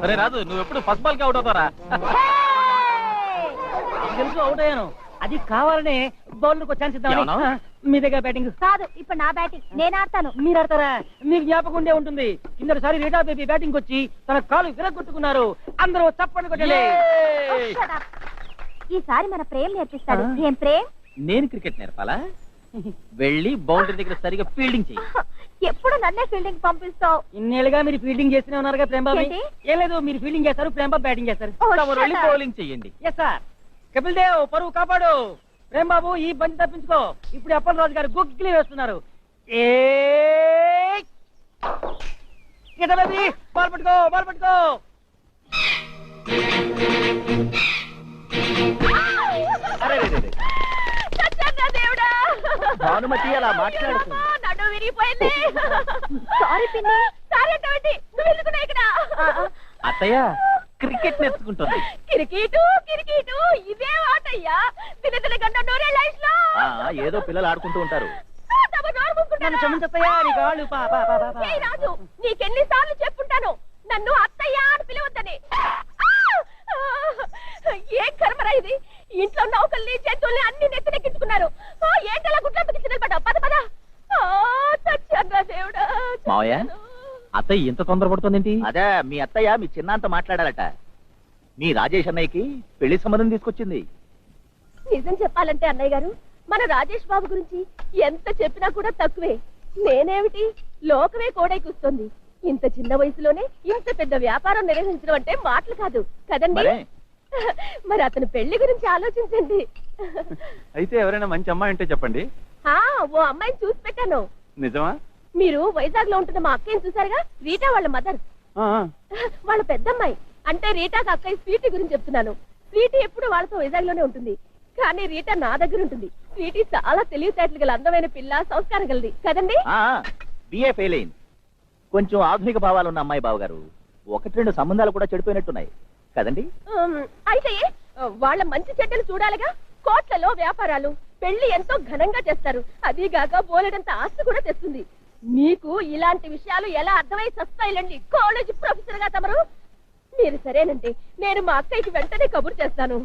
అరే రాజు, నువ్వు ఎప్పుడు ఫస్ట్ బాల్ కి అవుట్ అవుతారా? తెలుసు అవుట్ అయ్యాను. అది కావాలనే బౌలర్ కు ఛాన్స్ ఇద్దాం. మీ దగ్గర బ్యాటింగ్ కాదు, ఇప్పుడు నా బ్యాటింగ్. నేను ఆడతాను. మీరు ఆడతారా? మీకు జ్ఞాపకం ఉండే ఉంటుంది, కిందసారి రీటా బేబీ బ్యాటింగ్ వచ్చి తన కాలు విరగొట్టుకున్నారు. అందరూ చప్పట్లు కొట్టండి. ఈసారి మన ప్రేమ్ నేర్పిస్తాడు. ఏం ప్రేమ్? నేను క్రికెట్ నేర్పాలా? వెళ్ళి బౌండరీ దగ్గర సరిగా ఫీల్డింగ్ చెయ్యి. ఎప్పుడు నన్నే ఫీల్డింగ్ పంపిస్తావు? ఇన్నేళ్ళుగా మీరు ఫీల్డింగ్ చేస్తూనే ఉన్నారుగా ప్రేమ్ బాబు. ఏం లేదు, మీరు ఫీల్డింగ్ చేస్తారు, ప్రేమ్ బాబు బ్యాటింగ్ చేస్తారు. వెళ్ళి బౌలింగ్ చెయ్యండి. Yes sir. కపిల్ దేవ్ పరువు కాపాడు. ప్రేమ్ బాబు ఈ బంతి తప్పించుకో. ఇప్పుడు అప్పల్ రాజు గారు గుగ్గిలి వేస్తున్నారు. బాల్ పట్టుకో, బాల్ పట్టుకో. భానుమతి అలా మాట్లాడుతుంది. నన్ను విరిగిపోయింది. సారీ పిన్ని. సారీ అంటే నువ్వు ఎందుకున్నా ఇక్కడ? అత్తయ్య క్రికెట్ నేర్చుకుంటుంది. కిరికీటు కిరికీటు ఇదే ఆటయ్యా. తినతిన గంట నోరే లైఫ్ లో ఏదో పిల్లలు ఆడుకుంటూ ఉంటారు. రాజు, నీకెన్నిసార్లు చెప్పుంటాను నన్ను అత్తయ్య అని పిలవద్దని. ఏం కర్మరా ఇది? ఇంట్లో నౌకల్ని జంతువుల్ని అన్ని నెత్తినెక్కించుకున్నారు. ఏంటలా గుడ్లంపకి నిలబడ్డా? పద పద. దేవుడా. మావయ్య, అత్తయ్య ఇంత తొందరపడుతుందేంటి? అదే మీ అత్తయ్య మీ చిన్నంత మాట్లాడాలట. మీ రాజేష్ అన్నయ్యకి పెళ్లి సంబంధం తీసుకొచ్చింది. నిజం చెప్పాలంటే అన్నయ్య గారు, మన రాజేష్ బాబు గురించి ఎంత చెప్పినా కూడా తక్కువే. నేనేమిటి, లోకమే కోడైకొస్తుంది. ఇంత చిన్న వయసులోనే ఇంత పెద్ద వ్యాపారం నిర్వహించడం అంటే మాటలు కాదు కదండి. మరి అతను పెళ్లి గురించి ఆలోచించండి. అయితే ఎవరైనా మంచి అమ్మాయి అంటే చెప్పండి. ఓ అమ్మాయిని చూసి పెట్టాను. నిజమా? మీరు వైజాగ్ లో ఉంటున్న మా అక్కయ్యని చూసారుగా, రీటా వాళ్ళ మదర్. వాళ్ళ పెద్దమ్మాయి అంటే రీటాకి అక్కయ్య స్వీటీ గురించి చెప్తున్నాను. స్వీటీ ఎప్పుడు వాళ్ళతో వైజాగ్ లోనే ఉంటుంది, కానీ రీటా నా దగ్గర ఉంటుంది. స్వీటీ చాలా తెలివితేటలు గల అందమైన పిల్ల, సంస్కారం గలది కదండి. బిఏ ఫెయిల్ అయింది. కొంచెం ఆధునిక భావాలు ఉన్న అమ్మాయి బావగారు. 1-2 సంబంధాలు కూడా చెడిపోయినట్టున్నాయి కదండి. అయితే వాళ్ళ మంచి చెడ్డలు చూడాలిగా. కోట్లలో వ్యాపారాలు, పెళ్లి ఎంతో ఘనంగా చేస్తారు. అదీగాక బోలెడంత ఆస్తి కూడా తెస్తుంది. మీకు ఇలాంటి విషయాలు ఎలా అర్థమై సస్తాయిలండి కాలేజ్ ప్రొఫెసర్ గా తమరు. మీరు సరేనండి, నేను మా అక్కయ్యకి వెంటనే కబురు చేస్తాను.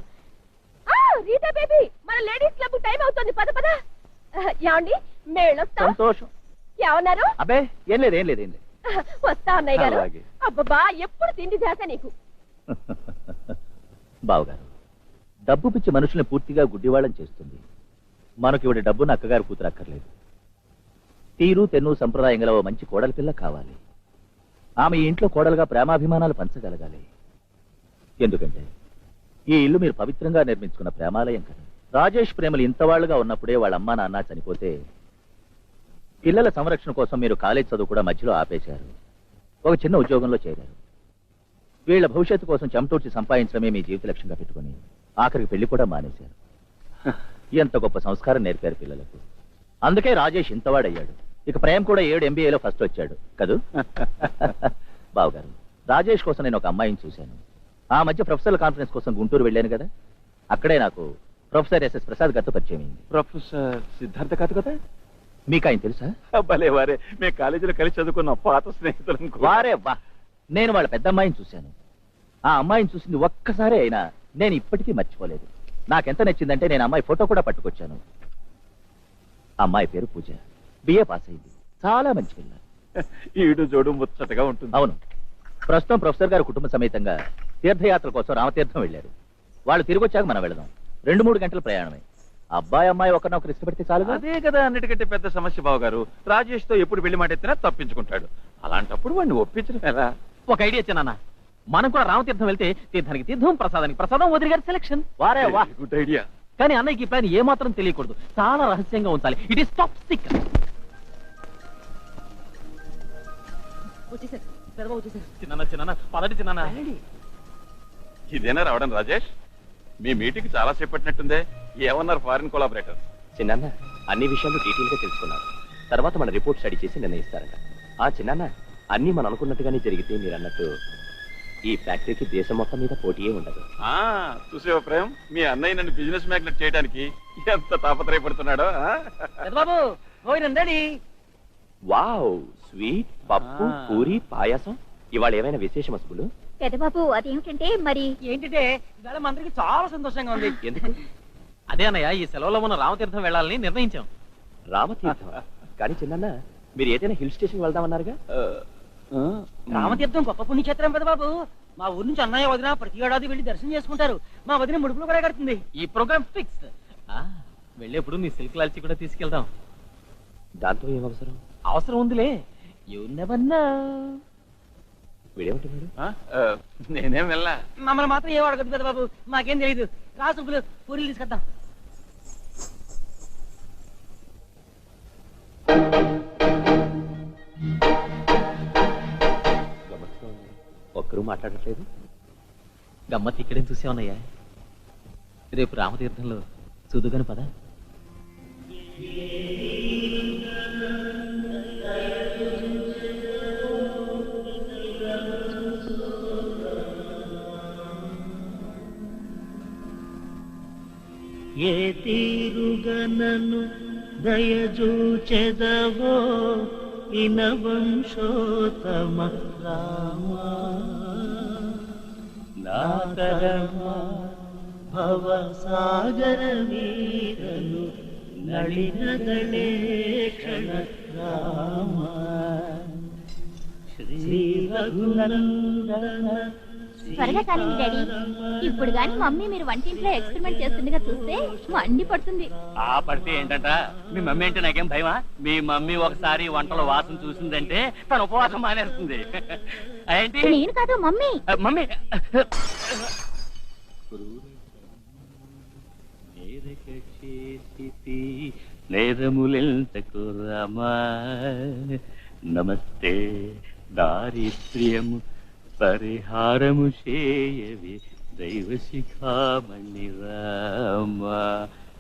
రీటా బేబీ, మన లేడీస్ క్లబ్ టైం అవుతుంది, పద పద. ఏమండి, మేళొస్తాం. సంతోషం. ఏమన్నారు? అబ్బే ఏం లేదు, ఏం లేదు, ఏం లేదు. వస్తా అన్నయ్య గారు. అబ్బబ్బా, ఎప్పుడు తిండి చేశా నీకు. బావగారు, డబ్బు పిచ్చి మనుషుల్ని పూర్తిగా గుడ్డివాళ్ళని చేస్తుంది. మనకి ఇవిడ డబ్బును అక్కగారు కూతురు అక్కర్లేదు. తీరు తెన్ను సంప్రదాయం గల ఓ మంచి కోడలి పిల్ల కావాలి. ఆమె ఈ ఇంట్లో కోడలుగా ప్రేమాభిమానాలు పంచగలగాలి. ఎందుకంటే ఈ ఇల్లు మీరు పవిత్రంగా నిర్మించుకున్న ప్రేమాలయం కదా. రాజేష్ ప్రేమలు ఇంతవాళ్లుగా ఉన్నప్పుడే వాళ్ళ అమ్మా నాన్న చనిపోతే పిల్లల సంరక్షణ కోసం మీరు కాలేజ్ చదువు కూడా మధ్యలో ఆపేశారు. ఒక చిన్న ఉద్యోగంలో చేరారు. వీళ్ల భవిష్యత్తు కోసం చెమటూర్చి సంపాదించడమే మీ జీవిత లక్ష్యంగా పెట్టుకుని ఆఖరికి పెళ్లి కూడా మానేశారు. ఎంత గొప్ప సంస్కారం నేర్పారు పిల్లలకు. అందుకే రాజేష్ ఇంతవాడయ్యాడు. ఇక ప్రేమ్ కూడా 7 MBAలో ఫస్ట్ వచ్చాడు కదూ. బావగారు, రాజేష్ కోసం నేను ఒక అమ్మాయిని చూశాను. ఆ మధ్య ప్రొఫెసర్ కాన్ఫరెన్స్ కోసం గుంటూరు వెళ్ళాను కదా. అక్కడే నాకు ప్రొఫెసర్ SS ప్రసాద్ గారితో పరిచయం అయింది. ప్రొఫెసర్ సిద్ధార్థ కాదు కదా? మీకు ఆయన తెలుసా? భలే వారే, మేము కాలేజీలో కలిసి చదువుకున్న పాత స్నేహితులం. వారే వా. నేను వాళ్ళ పెద్ద అమ్మాయిని చూశాను. ఆ అమ్మాయిని చూసింది ఒక్కసారే అయినా నేను ఇప్పటికీ మర్చిపోలేదు. నాకెంత నచ్చిందంటే నేను అమ్మాయి ఫోటో కూడా పట్టుకొచ్చాను. అమ్మాయి పేరు పూజ. BA పాస్ అయింది. చాలా మంచి పిల్ల. ఈడు జోడు ముచ్చటగా ఉంటుంది. అవును. ప్రస్తుతం ప్రొఫెసర్ గారు కుటుంబ సమేతంగా తీర్థయాత్ర కోసం రామతీర్థం వెళ్ళారు. వాళ్ళు తిరిగి వచ్చాక మనం వెళదాం. 2-3 గంటల ప్రయాణమే. అబ్బాయి అమ్మాయి ఒకరినొకరు ఇష్టపడితే చాలు. అదే కదా అన్నిటికంటే పెద్ద సమస్య బావగారు. రాజేష్ తో ఎప్పుడు పెళ్లి మాట ఎత్తినా తప్పించుకుంటాడు. అలాంటప్పుడు వాడిని ఒప్పించడం ఎలా? ఒక ఐడియా ఇచ్చానన్నా. మనం కూడా రామతీర్థం వెళ్తే తీర్థానికి తీర్థం, ప్రసాదానికి ప్రసాదం, వదిలి గారి సెలక్షన్. వారే వా, గుడ్ ఐడియా. కానీ అన్నయ్యకి ఈ ప్లాన్ ఏమాత్రం తెలియకూడదు. చాలా రహస్యంగా ఉంచాలి. It is top secret. చిన్న పదటి చిన్న. ఇదేనా రావడం రాజేష్? మీ మీటింగ్ చాలా సేపట్టినట్టుందే. ఏమన్నారు ఫారిన్ కొలాబరేటర్? చిన్నాన్న అన్ని విషయాలు డీటెయిల్ గా తెలుసుకున్నారు. తర్వాత మన రిపోర్ట్ స్టడీ చేసి నిర్ణయిస్తారట. చిన్నాన్న అన్ని మనం అనుకున్నట్టుగానే జరిగితే మీరు అన్నట్టు ఈ ఫ్యాక్టరీకి దేశం మొత్తం మీద పోటీయే ఉండదు. చూసేవా ప్రేమ్, మీ అన్నయ్య నన్ను బిజినెస్ మ్యాగ్నెట్ చేయడానికి ఎంత తాపత్రయపడుతున్నాడో. బాబు భోజనం రెడీ. వావ్, స్వీట్, పప్పు, పూరి, పాయాసం. ఇవాళ ఏమైనా విశేషం అసలు? పెద్దబాబు అదేమిటంటే మరి ఏంటంటే ఇవాళ మా అందరికి చాలా సంతోషంగా ఉంది. ఎందుకు? అదే అన్నయ్య, ఈ సెలవులో మనం రామతీర్థం వెళ్ళాలని నిర్ణయించాం. రామతీర్థం? కానీ చిన్న మీరు ఏదైనా హిల్ స్టేషన్ వెళ్దామన్నారుగా? రామతీర్థం గొప్ప పుణ్యక్షేత్రం పెద్దబాబు. మా ఊరి నుంచి అన్నయ్య వదిన ప్రతి ఏడాది వెళ్ళి దర్శనం చేసుకుంటారు. మా వదిన ముడుపులు కూడా కడుతుంది. ఈ ప్రోగ్రామ్ ఫిక్స్. వెళ్ళేప్పుడు నీ సిల్క్ లాల్చి కూడా తీసుకెళ్దాం. దాంతో ఏం అవసరం? అవసరం ఉందిలే. You never know. వీడేమంటున్నాడు? నేనేం వెళ్ళా. మమ్మల్ని మాత్రం ఏం అడగదు పెద్దబాబు, మాకేం తెలియదు. రాసుకులు పూరీలు తీసుకొద్దాం. ఒక్కరూ మాట్లాడట్లేదు. గమ్మత్ ఇక్కడేం చూసావన్నయ్యా. రేపు రామతీర్థంలో చూదుగాని పద. ఏ తీరుగనను దయజూచెదవో ఇనవంశోతమ రామ, నాతరమా భవసాగర వీరను నళినదళే క్షణ రామ, శ్రీ రఘునందన. త్వరగా కాలండి డాడీ. ఇప్పుడు గాని మమ్మీ మీరు వంటింట్లో ఎక్స్పెరిమెంట్ చేస్తుండగా చూస్తే మండి పడుతుంది. పడితే ఏంటంట? మీ మమ్మీ అంటే నాకేం భయమా? మీ మమ్మీ ఒకసారి వంటల వాసన చూసిందంటే తన ఉపవాసం మానేస్తుంది. ఏంటి? నేను కాదు మమ్మీ. మమ్మీ నేరములెంతకు రామా, నమస్తే దారిద్ర్యము పరిహారము చేయవి దైవ శిఖామణి రామ.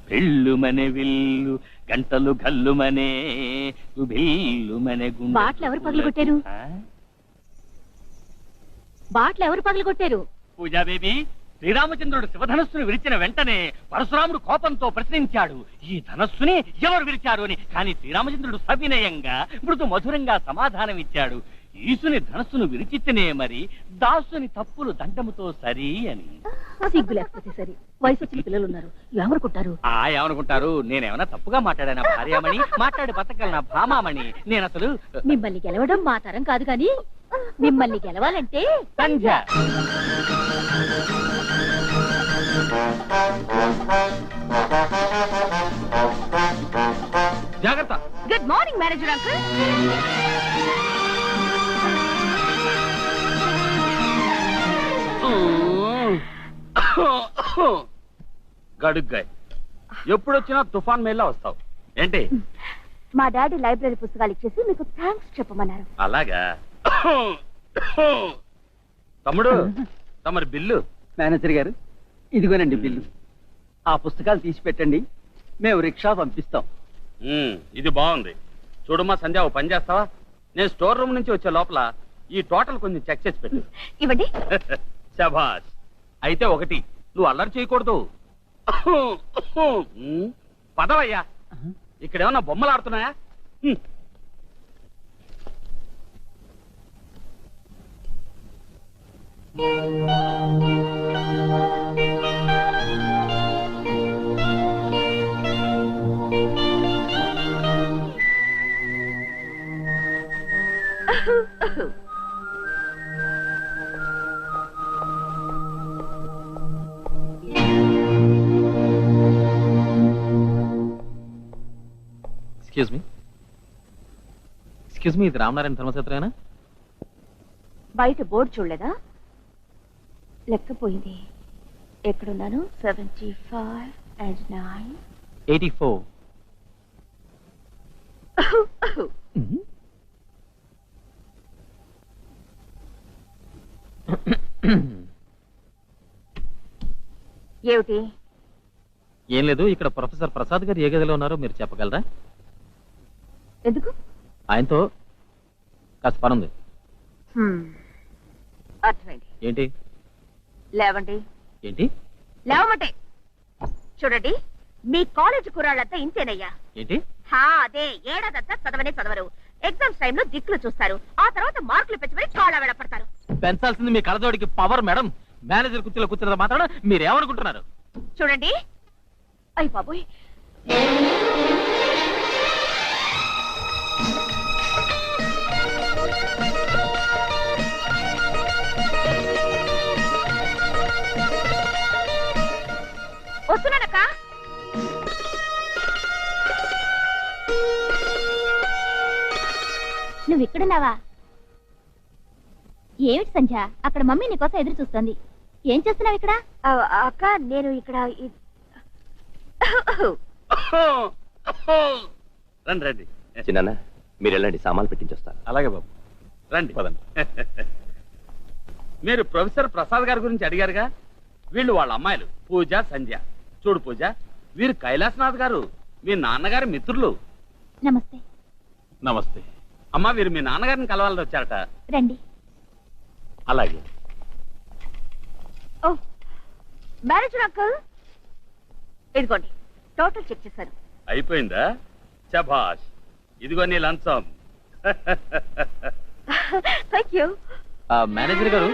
పెళ్ళుమనే విల్లు గంటలు గల్లుమనే బిల్లుమనే గుండె. బాట్లు ఎవరు పగలగొట్టారు? బాట్లు ఎవరు పగలగొట్టారు? పూజా బేబీ, శ్రీరామచంద్రుడు శివధనస్సును విరిచిన వెంటనే పరశురాముడు కోపంతో ప్రశ్నించాడు, ఈ ధనస్సుని ఎవరు విరిచారు అని. కానీ శ్రీరామచంద్రుడు సవినయంగా మృదు మధురంగా సమాధానం ఇచ్చాడు, ఈసుని ధనస్సును విరిచితేనే మరి దాసుని తప్పులు దండముతో సరి అని. సిగ్గు లేకపోతే సరి. వయసు వచ్చిన పిల్లలు ఉన్నారు, ఏమనుకుంటారు? ఏమనుకుంటారు? నేనేమన్నా తప్పుగా మాట్లాడానా భార్యామణి? మాట్లాడి బతకగలనా భామామణి? నేను అసలు మిమ్మల్ని గెలవడం మా తరం కాదు కానీ మిమ్మల్ని గెలవాలంటే సంధ్య. జాగ్రత్త. Good morning manager uncle. గడుగ్గాయ్, ఎప్పుడొచ్చినా తుఫాన్ మేళ వస్తావు ఏంటి? మా డాడీ లైబ్రరీ పుస్తకాలు ఇచ్చేసి మీకు థ్యాంక్స్ చెప్పమన్నారు. అలాగా? తమ్ముడు, తమరి బిల్లు. మేనేజర్ గారు ఇదిగోనండి బిల్లు. ఆ పుస్తకాలు తీసి పెట్టండి, మేము రిక్షా పంపిస్తాం. ఇది బాగుంది. చూడమ్మా సంధ్య, ఓ పని చేస్తావా? నేను స్టోర్ రూమ్ నుంచి వచ్చే లోపల ఈ టోటల్ కొంచెం చెక్ చేసి పెట్టు. ఇవ్వండి. శభాష్. అయితే ఒకటి, నువ్వు అల్లరి చేయకూడదు. పదవయ్యా, ఇక్కడ ఏమన్నా బొమ్మలు ఆడుతున్నాయా? ఎక్స్క్యూజ్ మీ, ఇది రామనారాయణ ధర్మసత్రేనా? బయట బోర్డు చూడలేదా? లెక్కపోయింది. ఎక్కడున్నాను? 75 and 9. 84. ఏమిటి? ఏం లేదు, ఇక్కడ ప్రొఫెసర్ ప్రసాద్ గారు ఏ గదిలో ఉన్నారో మీరు చెప్పగలరా? ఎందుకు? ఆయనతో కాస్త పనుంది. అర్థమైంది. ఏంటి లేవండి. ఏంటి లేవమంటే చూడండి, మీ కాలేజీ కుర్రాళ్ళంతా ఇంతేనయ్యా. ఏంటి అదే ఏడాదంతా చదవరు. ఎగ్జామ్స్ టైంలో దిక్కులు చూస్తారు, ఆ తర్వాత మార్కులు పెంచమని కాళ్ళ వెళ్ళపడతారు. పెంచాల్సింది మీ కళ్ళజోడికి పవర్ మేడం. మేనేజర్ కుర్చీలో కూర్చున్న మాత్రాన మీరేమనుకుంటున్నారు? చూడండి, అయ్య బాబోయ్, వస్తున్నానక్క. నువ్వు ఇక్కడున్నావా? ఏమిటి సంధ్య, అక్కడ మమ్మీ నీకోసం ఎదురు చూస్తుంది. ఏం చేస్తున్నావు ఇక్కడ? అక్క, నేను ఇక్కడ రండి రండి. చిన్న మీరు వెళ్ళండి, సామాన్లు పెట్టించొస్తారు. అలాగే బాబు, రండి పదండి. మీరు ప్రొఫెసర్ ప్రసాద్ గారి గురించి అడిగారుగా. వీళ్ళు వాళ్ళ అమ్మాయిలు పూజ, సంధ్య. చూడు పూజ, వీరు కైలాసనాథ్ గారు, మీ నాన్నగారి మిత్రులు. నమస్తే. నమస్తే. అమ్మా, వీరు మీ నాన్నగారిని కలవాలని వచ్చారట. రండి. అలాగే. ఓ మేనేజర్ అంకుల్, ఇదిగోండి టోటల్ చెక్ చేశారు. అయిపోయిందా? శభాష్, ఇదిగో నీ లంచం. Thank you. మేనేజర్ గారు,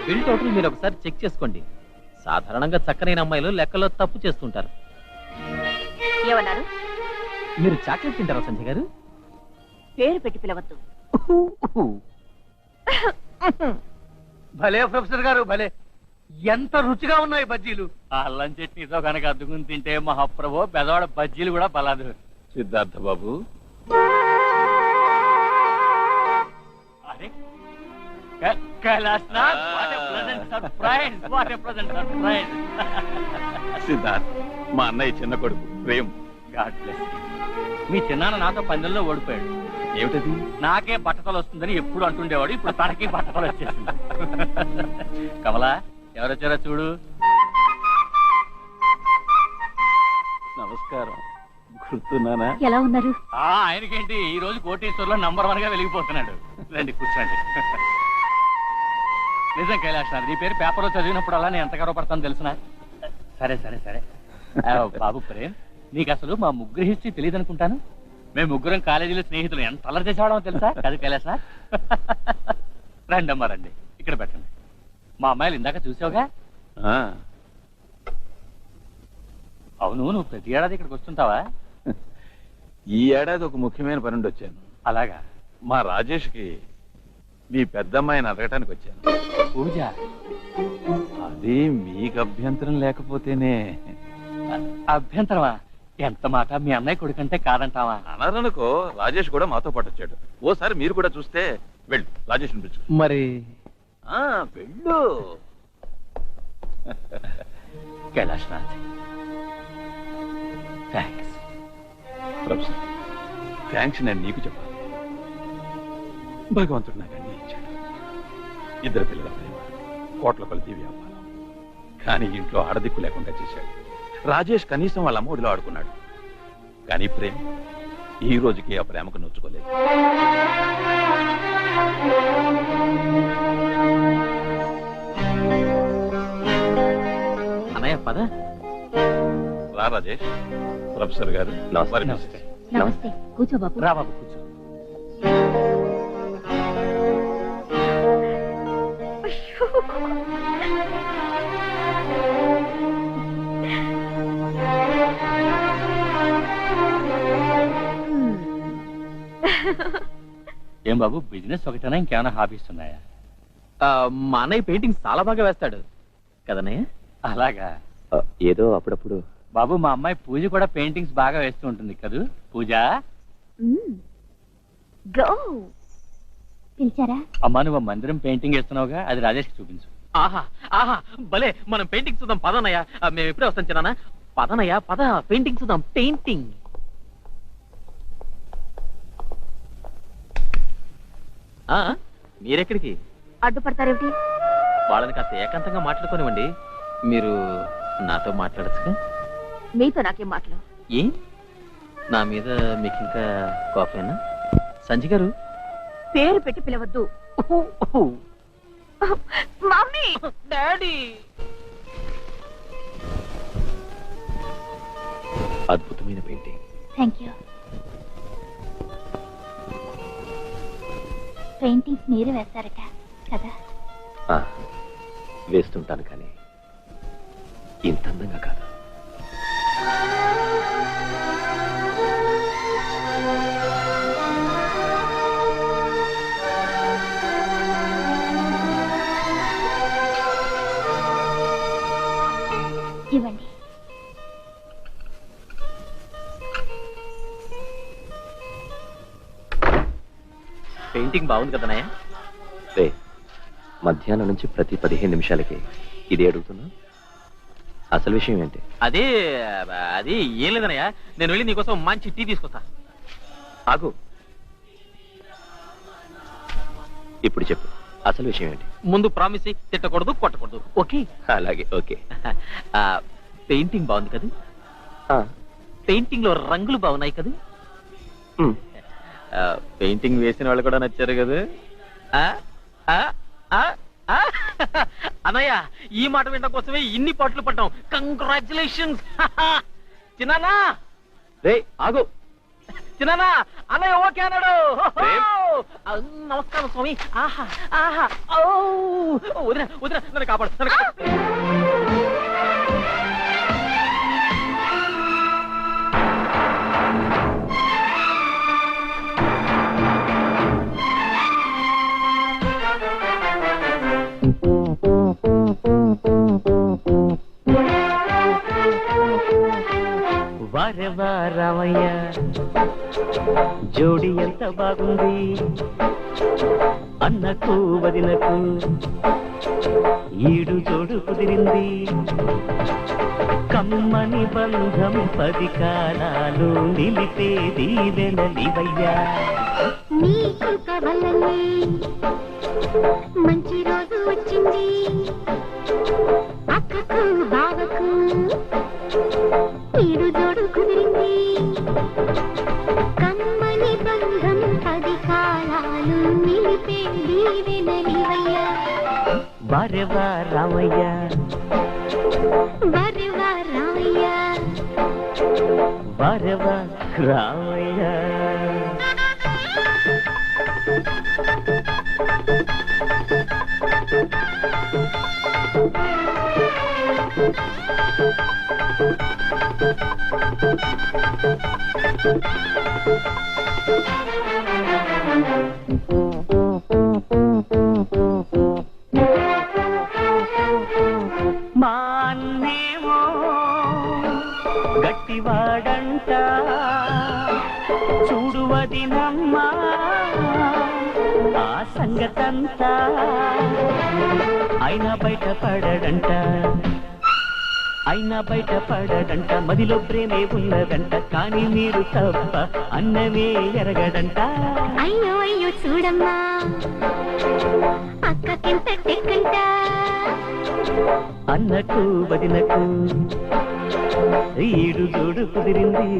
బిల్ టోటల్ మీరు ఒకసారి చెక్ చేసుకోండి. సాధారణంగా చక్కనైన అమ్మాయిలు లెక్కలో తప్పు చేస్తుంటారు. ఏమన్నారు? మీరు చాక్లెట్ తింటారా సంజయ్ గారు? పేరు పెట్టి పిలవద్దు. భలే ప్రొఫెసర్ గారు, భలే. ఎంత రుచిగా ఉన్నాయి బజ్జీలు. ఆ అల్లం చట్నీతో కనుక అద్దుకుని తింటే మహాప్రభు బెదవాడ బజ్జీలు కూడా బలాదు. సిద్ధార్థ బాబు, అరే Kailasanath, what a pleasant surprise, what a pleasant surprise. Siddharth మా అన్నయ్య చిన్న కొడుకు ప్రేమ్. God bless you. మీ చిన్నాన్న నాతో పందెంలో ఓడిపోయాడు. ఏమిటది? నాకే బట్టతలు వస్తుందని ఎప్పుడు అంటుండేవాడు, ఇప్పుడు తనకి బట్టతలు వచ్చేసింది. కమలా, ఎవరొచ్చారో చూడు. నమస్కారం. గుర్తున్నానా? ఎలా ఉన్నారు? ఆయనకేంటి, ఈ రోజు కోటీశ్వర్లో నంబర్ 1 గా వెలిగిపోతున్నాడు. రండి కూర్చోండి. నిజం కైలాసనాథ్, నీ పేరు పేపర్లో చదివినప్పుడు నేను ఎంత గర్వపడతాను తెలిసిన. సరే సరే సరే. బాబు ప్రేమ్, నీకు అసలు మా ముగ్గురు హిస్టరీ తెలియదు అనుకుంటాను. మేము ముగ్గురం కాలేజీలో స్నేహితులు. ఎంత అల్లరి చేసేవాడో తెలుసా? కాదు కైలాసనాథ్. రండి అమ్మా, రండి, ఇక్కడ పెట్టండి. మా అమ్మాయిలు ఇందాక చూసావుగా. అవును, నువ్వు ప్రతి ఏడాది ఇక్కడికి వస్తుంటావా? ఈ ఏడాది ఒక ముఖ్యమైన పని నుండి వచ్చాను. అలాగా? మా రాజేష్కి మీ పెద్దమ్మాయిని అడగటానికి వచ్చాను. పూజ? అది మీకు అభ్యంతరం లేకపోతేనే. అభ్యంతరమా? ఎంత మాట, మీ అన్నయ్య కొడుకంటే కాదంటావా? అనరనుకో, రాజేష్ కూడా మాతో పాటు వచ్చాడు. ఓసారి మీరు కూడా చూస్తే వెళ్ళు, రాజేష్ పిలుచు. మరి వెళ్ళు. కైలాసనాథ్, థ్యాంక్స్. ప్రొఫెసర్, థ్యాంక్స్ నేను నీకు చెప్పాలి. భగవంతుడు నాకు అన్ని ఇచ్చాడు. 2 పిల్లల ప్రేమ, కోట్ల కొలది వ్యాపారం. కానీ ఇంట్లో ఆడదిక్కు లేకుండా చేశాడు. రాజేష్ కనీసం వాళ్ళ అమ్మఒడిలో ఆడుకున్నాడు. కానీ ప్రేమ ఈ రోజుకి ఆ ప్రేమకు నొచ్చుకోలేదు. అన్నయ్య పద. రా రాజేష్. ప్రొఫెసర్ గారు నమస్తే. నమస్తే. కూర్చో బాబు. రా బాబు, కూర్చో. ఏం బాబు, బిజినెస్ ఒకటేనా, ఇంకేమైనా హాబీస్ ఉన్నాయా? మా అన్నయ్య పెయింటింగ్ చాలా బాగా వేస్తాడు కదన్నయ్య? అలాగా? ఏదో అప్పుడప్పుడు. బాబు, మా అమ్మాయి పూజ కూడా పెయింటింగ్స్ బాగా వేస్తూ ఉంటుంది కదూ? పూజ, గో. పిలిచారా? అమ్మా, నువ్వు మందిరం పెయింటింగ్ వేస్తున్నావుగా, అది రాజేష్కి చూపించు. ఆహా ఆహా, భలే. మనం పెయింటింగ్ చూద్దాం పదనయ్య. మేము ఎప్పుడే వస్తాం చిన్న. పదనయ్య పద, పెయింటింగ్ చూద్దాం. పెయింటింగ్. మీరెక్కడికి? అడ్డుపడతారేమిటి? వాళ్ళని కాస్త ఏకాంతంగా మాట్లాడుకోనివ్వండి. మీరు నాతో మాట్లాడచ్చుగా? మీతో నాకేం మాటలు? ఏ, నా మీద మీకు ఇంకా కోపమేనా? సంజయ్ గారు, పేరు పెట్టి పిలవద్దు. మమ్మీ డాడీ అద్భుతమైన పెయింటింగ్. Thank you. పెయింటింగ్స్ మీరు వేస్తారట కదా? వేస్తుంటాను, కానీ ఇంత అందంగా కాదు. ఇవ్వండి. పెయింటింగ్ బాగుంది కదా నాయ? రే, మధ్యాహ్నం నుంచి ప్రతి 15 నిమిషాలకి ఇదే అడుగుతున్నా. అసలు విషయం ఏంటి? అదే అది ఏం లేదనయ్య, నేను వెళ్ళి నీకోసం మంచి టీ తీసుకొస్తా. ఆగు, ఇప్పుడు చెప్పు, అసలు విషయం ఏంటి? ముందు ప్రామిస్ తిట్టకూడదు, కొట్టకూడదు. ఓకే? అలాగే, ఓకే. పెయింటింగ్ బాగుంది కదా? పెయింటింగ్ లో రంగులు బాగున్నాయి కదా? పెయింటింగ్ వేసిన వాళ్ళు కూడా నచ్చారు కదా? అన్నయ్య, ఈ మాట వినడం కోసమే ఇన్ని పాటలు పడ్డాం. కంగ్రాచులేషన్స్ చిన్నానా. రే ఆగు. చిన్నానా, అన్నయ్య ఓకే అన్నాడు. నమస్కారం స్వామి. ఆహా ఆహా. వదిన వదిన, నన్ను కాపాడు, నన్ను కాపాడు. రామయ్య జోడి ఎంత బాగుంది, అన్నకు వదినకు ఈడు జోడు కుదిరింది. కమ్మని బంధం 10 కాలాలు నిలిపేది వెనలివయ్యా. నీకు కవలనే మంచి రోజు వచ్చింది, అక్కకు బావకు ఈడు జోడు కుదిరింది. కమ్మని బంధం 10 కాలాలు నిలిపేది వెనలివయ్యా. వారెవా రామయ్య, వారెవా రామయ్య, వారెవా రామయ్య. మా అన్నేమో గట్టివాడంట, చూడువదినమ్మా ఆ సంగతంతా. అయినా బయటపడడంట, అయినా బయటపడడంట. మదిలో ప్రేమే ఉన్నదంట, కానీ మీరు తప్ప అన్నమే ఎరగడంట. అయ్యో అయ్యో చూడమ్మా అక్కకింత టెక్కంట. అన్నకు వదినకు ఈడు జోడు కుదిరింది.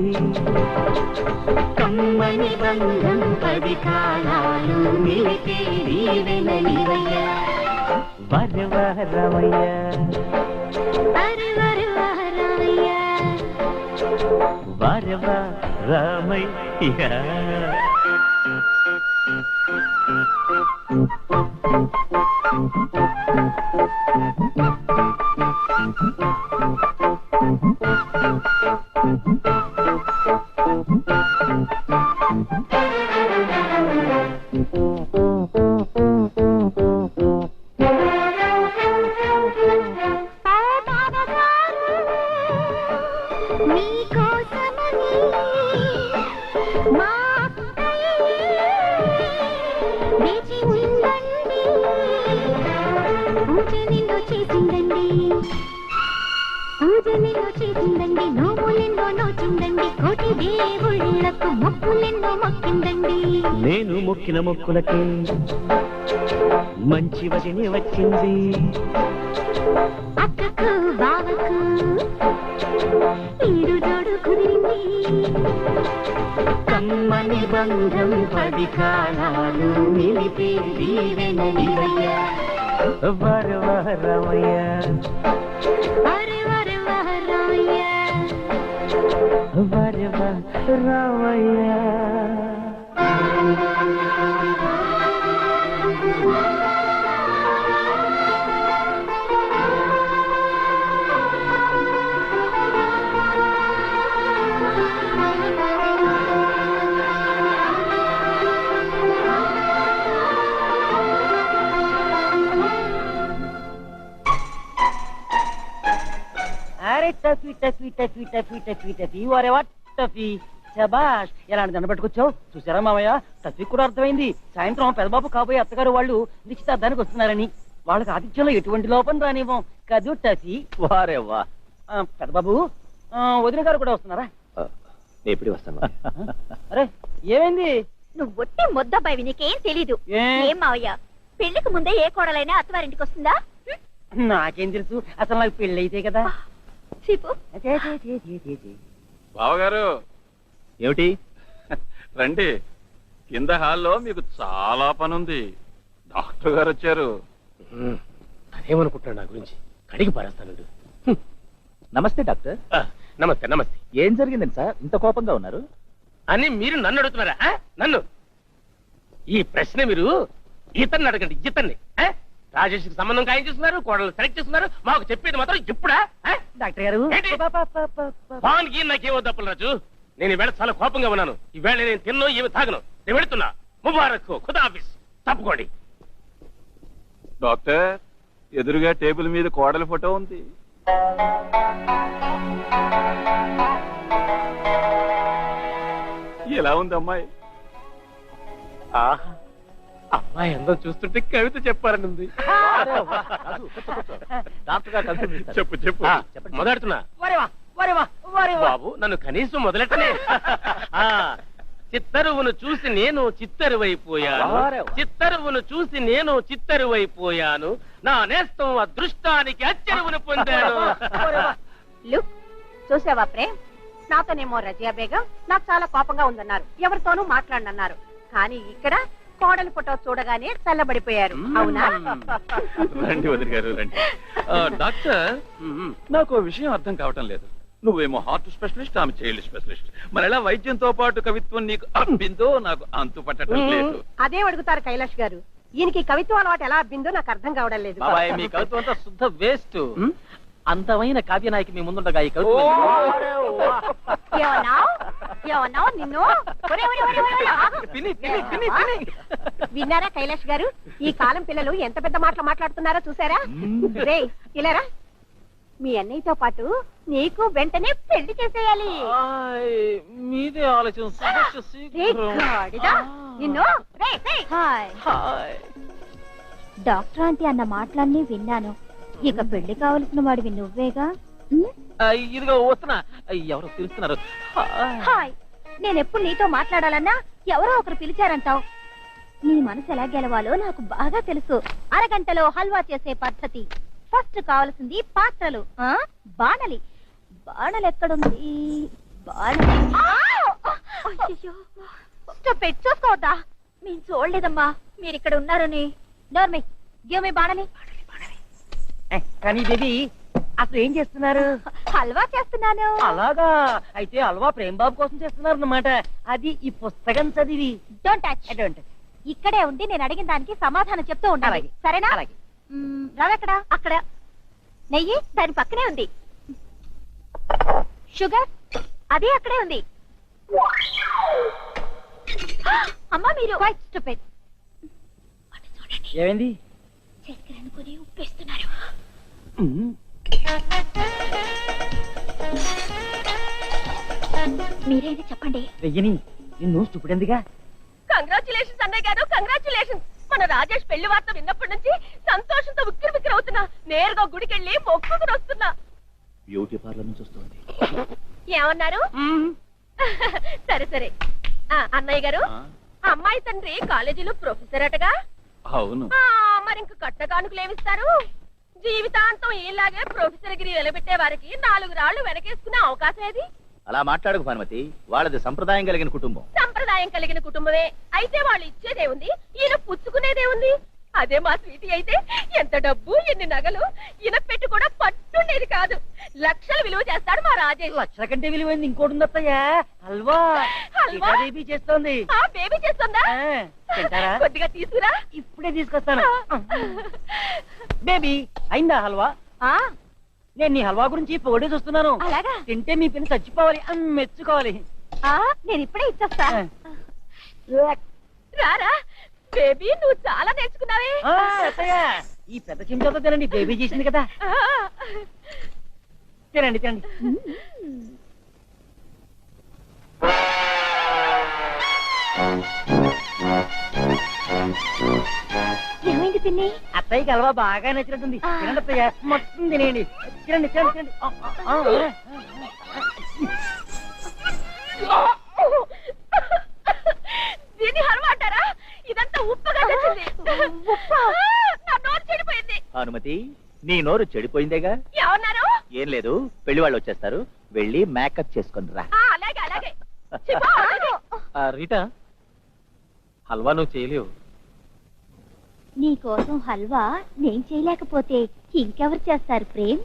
కమ్మని బంధం 10 కాలాలు నిలిపేది వెనలివయ్యా. వారెవా రామయ్య, వారెవా రామయ్య, వారెవా రామయ్య. మీకోసమని మా అక్కయ్య వేచి ఉందండి. పూజ నిన్ను చేసిందండి, పూజ నిన్ను చేసిందండి. నోములెన్నో నోచిందండి, కోటి దేవుళ్ళకు మొక్కులెన్నో మొక్కిందండి. నేను మొక్కిన మొక్కులకి మంచి వదిని వచ్చింది. అక్కకు బావకు ఈడు జోడు కుదిరింది. కమ్మని బంధం 10 కాలాలు నిలిపేది వెనలివయ్యా. వారే వాహ రామయ్య వారే వారే వాహ రామయ్య వారే వాహ రామయ్య. అరే Tuffy Tuffy Tuffy Tuffy Tuffy Tuffy వారే వాట్ టఫీ శబాష్ ఎలాంటి దండ పట్టుకొచ్చావు చూసారా మామయ్య టఫీ కూడా అర్థమైంది సాయంత్రం పెదబాబు కాబోయే అత్తగారు వాళ్ళు నిశ్చితార్థానికి వస్తున్నారని వాళ్ళకి ఆతిథ్యంలో ఎటువంటి లోపం రానివ్వం కదూ టఫీ. వారే వా. పెదబాబు వదిన గారు కూడా వస్తున్నారా? నేను ఎప్పుడు వస్తాను. అరే ఏమైంది? నువ్వు ఒట్టి ముద్దబ్బాయి నీకేం తెలీదు. ఏం మావయ్య పెళ్లికి ముందే ఏ కోడలైనా అత్తవారింటికి వస్తుందా? నాకేం తెలుసు, అసలు నాకు పెళ్లి అయితే కదా. బావగారు ఏమిటి? రండి, కింద హాల్లో మీకు చాలా పనుంది. డాక్టర్ గారు వచ్చారు. అదేమనుకుంటున్నాడు నా గురించి? కడిగి పారేస్తాను. నమస్తే డాక్టర్. నమస్తే నమస్తే. ఏం జరిగిందండి సార్ ఇంత కోపంగా ఉన్నారు? అని మీరు నన్ను అడుగుతున్నారా? నన్ను ఈ ప్రశ్న మీరు ఇతన్ని అడగండి. ఇతన్ని రాజేష్ కి సంబంధం ఖాయం చేస్తున్నారు, కోడలు సెలెక్ట్ చేస్తున్నారు. మాకు చెప్పేది మాత్రం ఇప్పుడా? డాక్టర్ గారు పాన్కి నాకేమో తప్పులు రాజు. నేను ఈవేళ చాలా కోపంగా ఉన్నాను. ఈవేళ నేను తిన్నో ఏమి తాగను. నేను వెళుతున్నా. ముబారక్ ఖుదా ఆఫీస్. తప్పుకోండి. డాక్టర్, ఎదురుగా టేబుల్ మీద కోడలి ఫోటో ఉంది. ఎలా ఉంది అమ్మాయి? ఆహా, అమ్మాయి అందం చూస్తుంటే కవిత చెప్పాలని ఉంది. డాక్టర్ గారు కన్సల్ట్ చేస్తారు. చెప్పు చెప్పు. చెప్పండి. మొదలెడుతున్నా. బాబు నన్ను కనీసం మొదలెట్టనే. చిత్తరువును చూసి నేను చిత్తరువైపోయాను. చిత్తరువును చూసి నేను చిత్తరువైపోయాను. నా నేస్తం అదృష్టానికి అచ్చరువును పొందాను. లుక్ చూసావా ప్రేమ్, నాతోనేమో రజియా బేగం నాకు చాలా కోపంగా ఉందన్నారు, ఎవరితోనూ మాట్లాడనన్నారు. కానీ ఇక్కడ కోడలి ఫోటో చూడగానే చల్లబడిపోయారు. అవునా? రండి వదిలి గారు రండి. డాక్టర్, నాకు విషయం అర్థం కావటం లేదు. నువ్వేమో హార్ట్ స్పెషలిస్ట్, ఆమె చైల్డ్ స్పెషలిస్ట్. మరి ఎలా వైద్యంతో పాటు కవిత్వం నీకు అబ్బిందో నాకు అంతు పట్టడం లేదు. అదే అడుగుతారు కైలాష్ గారు. ఈయనకి కవిత్వం అలవాటు ఎలా అబ్బిందో నాకు అర్థం కావడం లేదు. బాబాయ్ మీ కవిత్వం అంతా శుద్ధ వేస్ట్. అంతమైన కావ్యనాయకి మీ ముందుండగా ఈ కవిత్వం నిన్ను విన్నారా కైలాష్ గారు? ఈ కాలం పిల్లలు ఎంత పెద్ద మాటలు మాట్లాడుతున్నారో చూసారా? రే ఇలారా, మీ అన్నయ్యతో పాటు నీకు వెంటనే పెళ్లి చేసేయాలి. మీదే ఆలోచన. నిన్ను డాక్టర్ ఆంటీ అన్న మాటలన్నీ విన్నాను. ఇక పెళ్లి కావలసిన వాడివి నువ్వేగా. ఇదిగో వస్తున్నా. ఎవరో పిలుస్తున్నారు. హాయ్, నేనెప్పుడు నీతో మాట్లాడాలన్నా ఎవరో ఒకరు పిలిచారంటావు. నీ మనసు ఎలా గెలవాలో నాకు బాగా తెలుసు. అరగంటలో హల్వా చేసే పద్ధతి. ఫస్ట్ కావాల్సింది పాత్రలు. బాణలి. బాణలు ఎక్కడుంది? చూసుకోవద్దా? మేము చూడలేదమ్మా మీరిక్కడ ఉన్నారని. నోర్మి గివ్ మీ బాణలి. కానీ బేబీ అసలు ఏం చేస్తున్నారు? హల్వా చేస్తున్నాను. అలాగా? అయితే హల్వా ప్రేమ్ బాబు కోసం చేస్తున్నారు అన్నమాట. అది ఈ పుస్తకం చదివి. Don't touch. ఇక్కడే ఉండి నేను అడిగిన దానికి సమాధానం చెప్తూ ఉండాలి. సరేనా? అలాగే. రవెక్కడా? అక్కడ. నెయ్యి దాని పక్కనే ఉంది. షుగర్ అది అక్కడే ఉంది. అమ్మా మీరు ఏమైంది? చక్కెర అనుకుని ఉప్పేస్తున్నారు. మీరేది చెప్పండి. వెయ్యని నిన్ను స్టూపిడెందుగా. కంగ్రాచులేషన్స్ అన్నయ్య గారు, కంగ్రాచులేషన్స్. మన రాజేష్ పెళ్లి వార్త విన్నప్పటి నుంచి సంతోషంతో ఉక్కిరి బిక్కిరి అవుతున్నా. నేరుగా గుడికెళ్ళి మొక్కుకుని వస్తున్నా. బ్యూటీ పార్లర్ నుంచి వస్తుంది. ఏమన్నారు? సరే సరే. అన్నయ్య గారు, అమ్మాయి తండ్రి కాలేజీలో ప్రొఫెసర్ అటగా? అవును. మరి ఇంక కట్ట కానుకలు ఏమిస్తారు? జీవితాంతం ఇలాగే ప్రొఫెసర్ గిరి వెలబెట్టే వారికి 4 రాళ్లు వెనకేసుకునే అవకాశం ఏది? అలా మాట్లాడకు భానుమతి. వాళ్ళది సంప్రదాయం కలిగిన కుటుంబం. సంప్రదాయం కలిగిన కుటుంబమే అయితే వాళ్ళు ఇచ్చేదే ఉంది, ఈయన పుచ్చుకునేదే ఉంది. అదే మా స్వీటీ అయితే ఎంత డబ్బు ఎన్ని నగలు ఇనపెట్టి కూడా పట్టుండేది కాదు. లక్షలు విలువ చేస్తాడు మా రాజేష్. లక్షల కంటే విలువైంది ఇంకోటి ఉంది అత్తయ్య. హల్వా. హల్వా? బేబీ చేస్తోంది. బేబీ చేస్తుందా? తింటారా? కొద్దిగా తీసుకురా. ఇప్పుడే తీసుకొస్తాను. బేబీ అయిందా హల్వా? నేను నీ హల్వా గురించి పొగడే చూస్తున్నాను. అలాగా? తింటే మీ పిన్ని చచ్చిపోవాలి, మెచ్చుకోవాలి. నేను ఇప్పుడే ఇచ్చేస్తా. రారా బేబీ, నువ్వు చాలా నేర్చుకున్నావే. అత్తయ్య ఈ పెద్ద చెంచాతో తినండి, బేబీ చేసింది కదా. తినండి తినండి. ఏమైంది పిన్ని? అత్తయ్యకి హల్వా బాగా నచ్చినట్టుంది. తినండి అత్తయ్య, మొత్తం తినేయండి. తినండి తినండి తినండి. దీన్ని హల్వా అంటారా? ఇదంతా ఉప్పుగా తెచ్చింది. నా నోరు చెడిపోయింది. అనుమతి, నీ నోరు చెడిపోయిందేగా. ఏమన్నారు? ఏం లేదు, పెళ్లి వాళ్ళు వచ్చేస్తారు, వెళ్ళి మేకప్ చేసుకుని రా. అలాగే అలాగే. రీటా, హల్వా నువ్వు చేయలేవు. నీకోసం హల్వా నేను చేయలేకపోతే ఇంకెవరు చేస్తారు ప్రేమ్?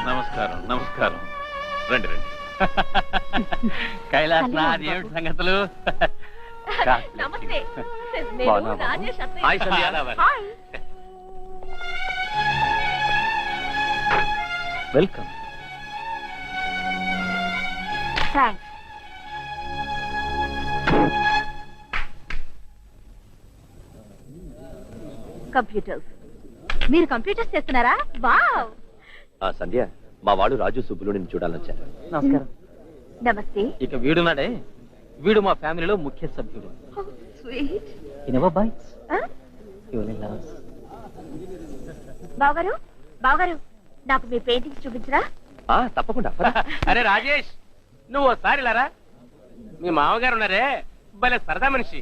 నమస్కారం నమస్కారం. రండి రండి. కైలాసనాథ్, ఏమిటి సంగతులు? నమస్తే. నేను బాగున్నావా? రాజేష్ అత్తయ్య. హాయ్ సంధ్య. హాయ్. వెల్కమ్. థ్యాంక్స్. కంప్యూటర్స్. మీరు కంప్యూటర్స్ చేస్తున్నారా? వావ్. సంధ్య, మా వాడు రాజు సుబ్బులు నిన్ను చూడాలొచ్చారు. నమస్కారం. నమస్తే. ఇక వీడున్నాడే, వీడు మా ఫ్యామిలీలో ముఖ్య సభ్యుడు. స్వీట్. బావగారు, బావగారు, నాకు మీ పెయింటింగ్స్ చూపించరా? తప్పకుండా. అరే రాజేష్, నువ్వు ఒకసారి లారా. మీ మామగారు ఉన్నారే, భలే సరదా మనిషి.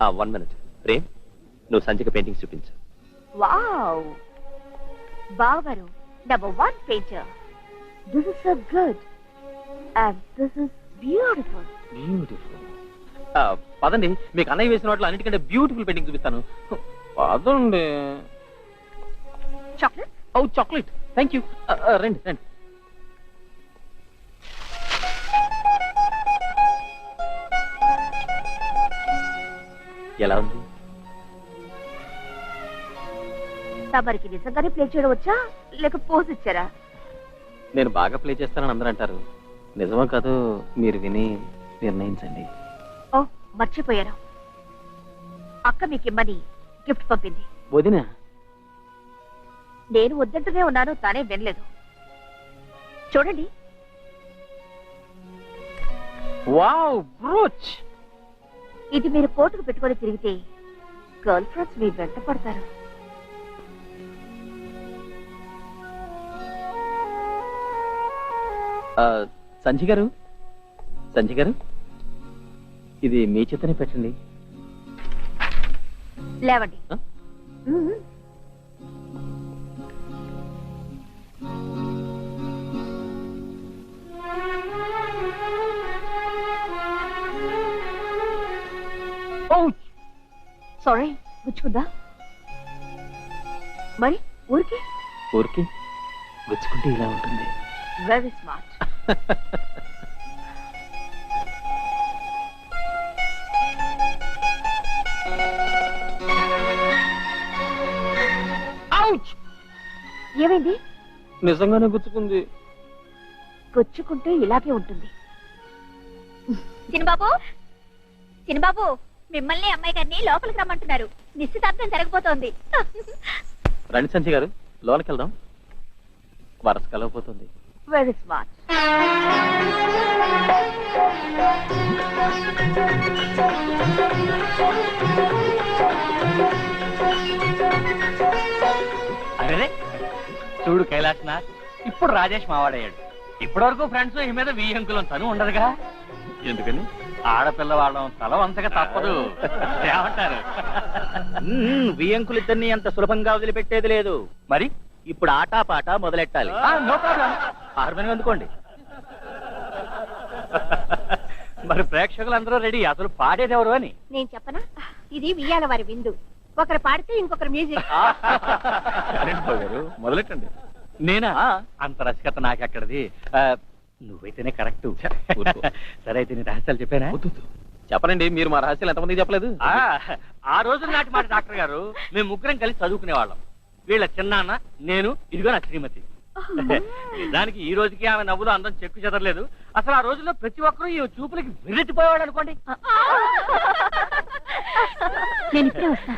1 minute. ప్రేమ్, నువ్వు సంధ్యకి పెయింటింగ్స్ చూపించు. వావ్. బావగారు, number 1 painter. This is so good. And this is beautiful. Beautiful. పదండి, మీకు అన్నయ్య వేసిన వాటిలో అన్నిటికంటే బ్యూటిఫుల్ పెయింటింగ్ చూపిస్తాను. పదండి. Chocolate? Oh chocolate, thank you. రండి రండి. ఎలా ఉంది? తమరికి నిజంగానే ప్లే చేయడం వచ్చా, లేక పోజ్ ఇచ్చారా? నేను బాగా ప్లే చేస్తానని అందరూ అంటారు. నిజమో కాదో మీరు విని నిర్ణయించండి. ఓ, మర్చిపోయాను. అక్క మీకు ఇమ్మని గిఫ్ట్ పంపింది. వదినా? నేను వద్దంటూనే ఉన్నాను, తానే వినలేదు. చూడండి. Wow, brooch. ఇది మీరు కోటుకు పెట్టుకొని తిరిగితే గర్ల్ ఫ్రెండ్స్ మీ వెంట పడతారు. సంజయ్ గారు, సంజయ్ గారు, ఇది మీ చేతనే పెట్టండి. లేవండి. ఆ? సారీ, గుచ్చుకుందా? మరి ఊరికి ఊరికి గుచ్చుకుంటే ఇలా ఉంటుంది. Very smart. ఏమైంది? నిజంగానే గుచ్చుకుంది. గుచ్చుకుంటే ఇలాగే ఉంటుంది. చిన్నబాబు, చిన్నబాబు, మిమ్మల్ని అమ్మాయి గారిని లోపలికి రమ్మంటున్నారు. నిశ్చితార్థం జరగబోతోంది. రండి సంజయ్ గారు, లోనికి వెళ్దాం. వరస కలవపోతుంది. Very smart. అరే చూడు కైలాసనాథ్, ఇప్పుడు రాజేష్ మావాడయ్యాడు. ఇప్పటి వరకు ఫ్రెండ్స్ ఈ మీద వీయంకులం తను ఉండదుగా. ఎందుకని? ఆడపిల్ల వాళ్ళం తల వంచక తప్పదు. ఏమంటారు? వియంకులిద్దరిని అంత సులభంగా వదిలిపెట్టేది లేదు. మరి ఇప్పుడు ఆటపాట మొదలెట్టాలి. No problem. హార్మోనియం అందుకోండి. మరి ప్రేక్షకులందరూ రెడీ. అసలు పాడేది ఎవరు అని నేను చెప్పనా? ఇది వియ్యాల వారి విందు. ఒకరు పాడితే ఇంకొకరు మ్యూజిక్. మొదలెట్టండి. నేనా? అంత రసికత నాకెక్కడది. నువ్వైతేనే కరెక్ట్. సరే అయితే నీ రహస్యాలు చెప్పానా? చెప్పనండి, మీరు మా రహస్యాలు ఎంతమందికి చెప్పలేదు? ఆ రోజుల నాటి మాట డాక్టర్ గారు, మేము ముగ్గురం కలిసి చదువుకునే వాళ్ళం. వీళ్ళ చిన్నాన్న, నేను, ఇదిగో నా శ్రీమతి. నిజానికి ఈ రోజుకి ఆమె నవ్వులో అందం చెక్కు చెదరలేదు. అసలు ఆ రోజుల్లో ప్రతి ఒక్కరూ ఈ చూపులకి విర్రెత్తిపోయేవాడు అనుకోండి.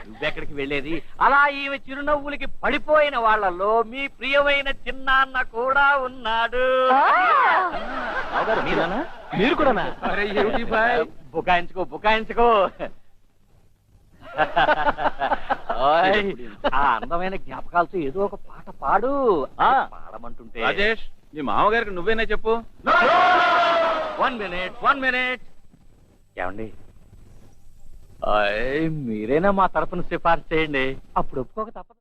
నువ్వెక్కడికి వెళ్ళేది? అలా ఈమె చిరునవ్వులకి పడిపోయిన వాళ్ళల్లో మీ ప్రియమైన చిన్నాన్న కూడా ఉన్నాడు. మీరు కూడా బుకాయించుకో బుకాయించుకో. ఆ అందమైన జ్ఞాపకాలతో ఏదో ఒక పాట పాడు. పాడమంటుంటే రాజేష్, నీ మామగారికి నువ్వేనా చెప్పు. 1 minute. ఏమండి, మీరైనా మా తరఫున సిఫార్సు చేయండి. అప్పుడు ఒప్పుకోక తప్పదు.